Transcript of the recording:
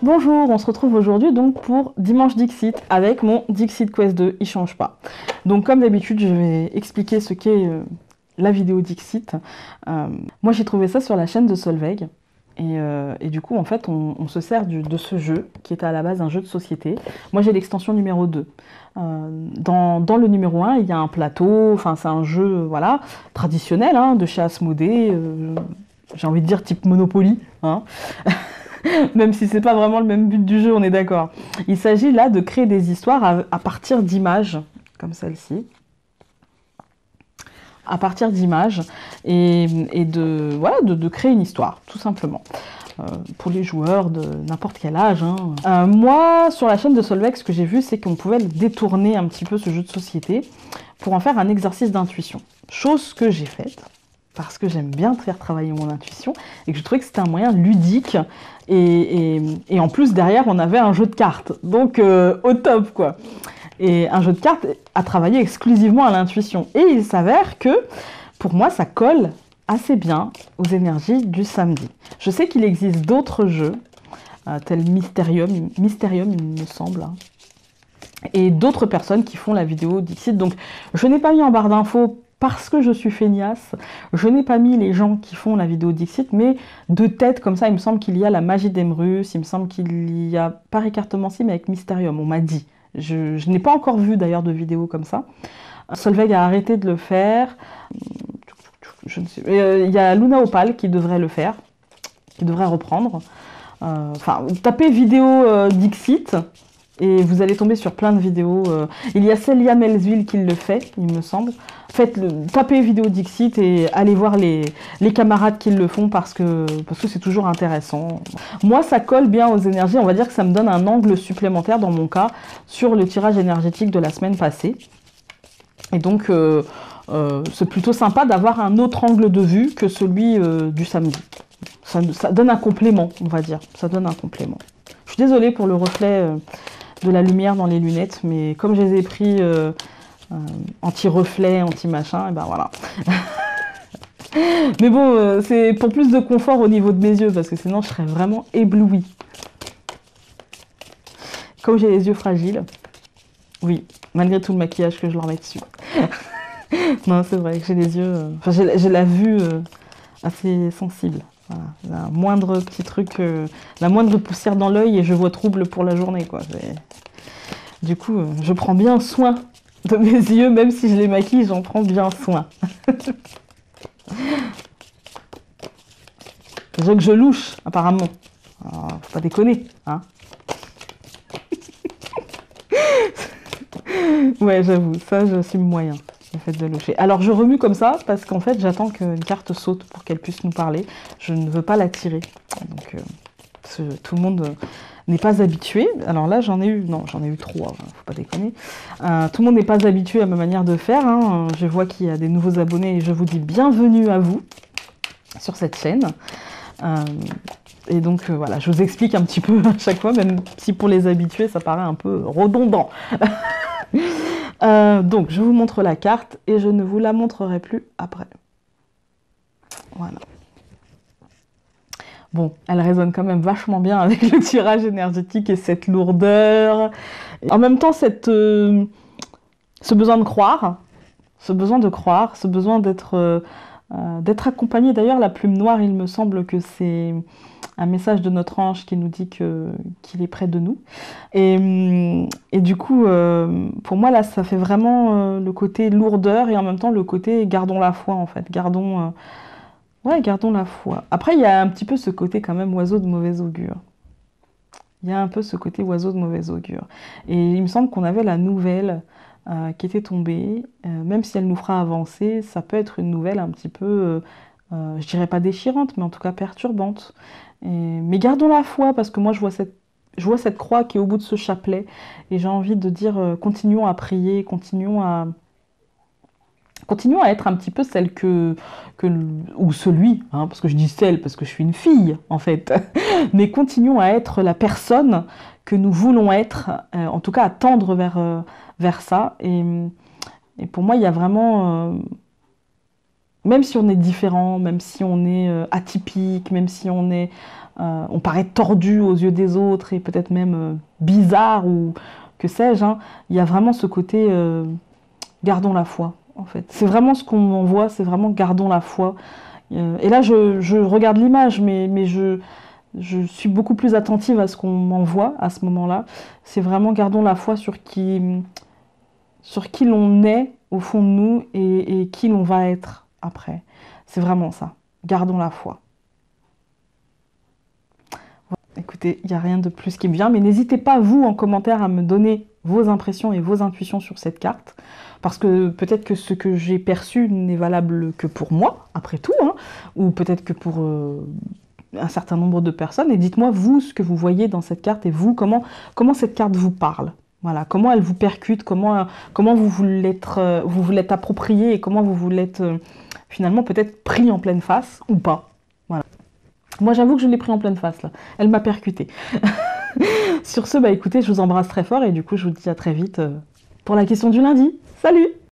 Bonjour, on se retrouve aujourd'hui donc pour Dimanche Dixit avec mon Dixit Quest 2, il change pas. Donc comme d'habitude, je vais expliquer ce qu'est la vidéo Dixit. Moi j'ai trouvé ça sur la chaîne de Solveig et du coup en fait on se sert de ce jeu qui est à la base un jeu de société. Moi j'ai l'extension numéro 2. Dans le numéro 1, il y a un plateau, enfin c'est un jeu voilà, traditionnel hein, de chez Asmodée, j'ai envie de dire type Monopoly. Hein. Même si c'est pas vraiment le même but du jeu, on est d'accord. Il s'agit là de créer des histoires à partir d'images, comme celle-ci. À partir d'images et voilà, de créer une histoire, tout simplement. Pour les joueurs de n'importe quel âge. Hein. Moi, sur la chaîne de Solveig, ce que j'ai vu, c'est qu'on pouvait détourner un petit peu ce jeu de société pour en faire un exercice d'intuition. Chose que j'ai faite. Parce que j'aime bien faire travailler mon intuition et que je trouvais que c'était un moyen ludique et en plus derrière on avait un jeu de cartes, donc au top quoi. Et un jeu de cartes à travailler exclusivement à l'intuition. Et il s'avère que pour moi ça colle assez bien aux énergies du samedi. Je sais qu'il existe d'autres jeux, tels Mysterium il me semble, hein, et d'autres personnes qui font la vidéo Dixit. Donc je n'ai pas mis en barre d'infos parce que je suis feignasse, je n'ai pas mis les gens qui font la vidéo Dixit, mais de tête comme ça, il me semble qu'il y a la magie d'Emrus, il me semble qu'il y a pas Écartemency, mais avec Mysterium, on m'a dit. Je n'ai pas encore vu d'ailleurs de vidéo comme ça. Solveig a arrêté de le faire. Je ne sais. Il y a Luna Opal qui devrait le faire, qui devrait reprendre. Enfin, tapez vidéo Dixit. Et vous allez tomber sur plein de vidéos. Il y a Celia Melville qui le fait, il me semble. Tapez vidéo Dixit et allez voir les camarades qui le font parce que c'est toujours intéressant. Moi, ça colle bien aux énergies. On va dire que ça me donne un angle supplémentaire dans mon cas sur le tirage énergétique de la semaine passée. Et donc, c'est plutôt sympa d'avoir un autre angle de vue que celui du samedi. Ça donne un complément, on va dire. Ça donne un complément. Je suis désolée pour le reflet de la lumière dans les lunettes, mais comme je les ai pris anti-reflet, anti-machin, et ben voilà. Mais bon, c'est pour plus de confort au niveau de mes yeux, parce que sinon je serais vraiment éblouie. Comme j'ai les yeux fragiles, oui, malgré tout le maquillage que je leur mets dessus. Non, c'est vrai que j'ai les yeux... Enfin, j'ai la vue assez sensible. Voilà. La moindre petit truc, la moindre poussière dans l'œil et je vois trouble pour la journée, quoi. Du coup, je prends bien soin de mes yeux, même si je les maquille, j'en prends bien soin. Déjà que je louche, apparemment. Alors, faut pas déconner, hein. Ouais, j'avoue, ça, j'assume moyen. Le fait de loucher. Alors je remue comme ça parce qu'en fait j'attends qu'une carte saute pour qu'elle puisse nous parler. Je ne veux pas la tirer. Donc tout le monde n'est pas habitué. Alors là j'en ai eu 3, faut pas déconner. Tout le monde n'est pas habitué à ma manière de faire. Hein. Je vois qu'il y a des nouveaux abonnés et je vous dis bienvenue à vous sur cette chaîne. Et donc voilà, je vous explique un petit peu à chaque fois, même si pour les habitués ça paraît un peu redondant. Donc je vous montre la carte et je ne vous la montrerai plus après. Voilà. Bon, elle résonne quand même vachement bien avec le tirage énergétique et cette lourdeur. Et en même temps, ce besoin de croire, ce besoin d'être accompagné. D'ailleurs, la plume noire, il me semble que c'est un message de notre ange qui nous dit qu'il est près de nous. Et du coup, pour moi, là, ça fait vraiment le côté lourdeur et en même temps le côté gardons la foi, en fait. Gardons la foi. Après, il y a un petit peu ce côté quand même oiseau de mauvais augure. Il y a un peu ce côté oiseau de mauvais augure. Et il me semble qu'on avait la nouvelle qui était tombée. Même si elle nous fera avancer, ça peut être une nouvelle un petit peu, je dirais pas déchirante, mais en tout cas perturbante. Mais gardons la foi, parce que moi je vois cette croix qui est au bout de ce chapelet, et j'ai envie de dire, continuons à prier, continuons à être un petit peu celle ou celui, hein, parce que je dis celle, parce que je suis une fille, en fait, mais continuons à être la personne que nous voulons être, en tout cas à tendre vers ça, et pour moi il y a vraiment... même si on est différent, même si on est atypique, même si on paraît tordu aux yeux des autres et peut-être même bizarre ou que sais-je, hein, il y a vraiment ce côté gardons la foi, en fait. C'est vraiment ce qu'on envoie, c'est vraiment gardons la foi. Et là, je regarde l'image, mais je suis beaucoup plus attentive à ce qu'on m'envoie à ce moment-là. C'est vraiment gardons la foi sur qui l'on est au fond de nous et qui l'on va être après. C'est vraiment ça. Gardons la foi. Écoutez, il n'y a rien de plus qui me vient, mais n'hésitez pas, vous, en commentaire, à me donner vos impressions et vos intuitions sur cette carte, parce que peut-être que ce que j'ai perçu n'est valable que pour moi, après tout, hein, ou peut-être que pour un certain nombre de personnes, et dites-moi, vous, ce que vous voyez dans cette carte, et vous, comment cette carte vous parle. Voilà, comment elle vous percute, comment vous l'êtes approprié, et comment vous vous l'êtes finalement peut-être pris en pleine face, ou pas. Voilà. Moi, j'avoue que je l'ai pris en pleine face, là. Elle m'a percuté. Sur ce, bah écoutez, je vous embrasse très fort et du coup, je vous dis à très vite pour la question du lundi. Salut!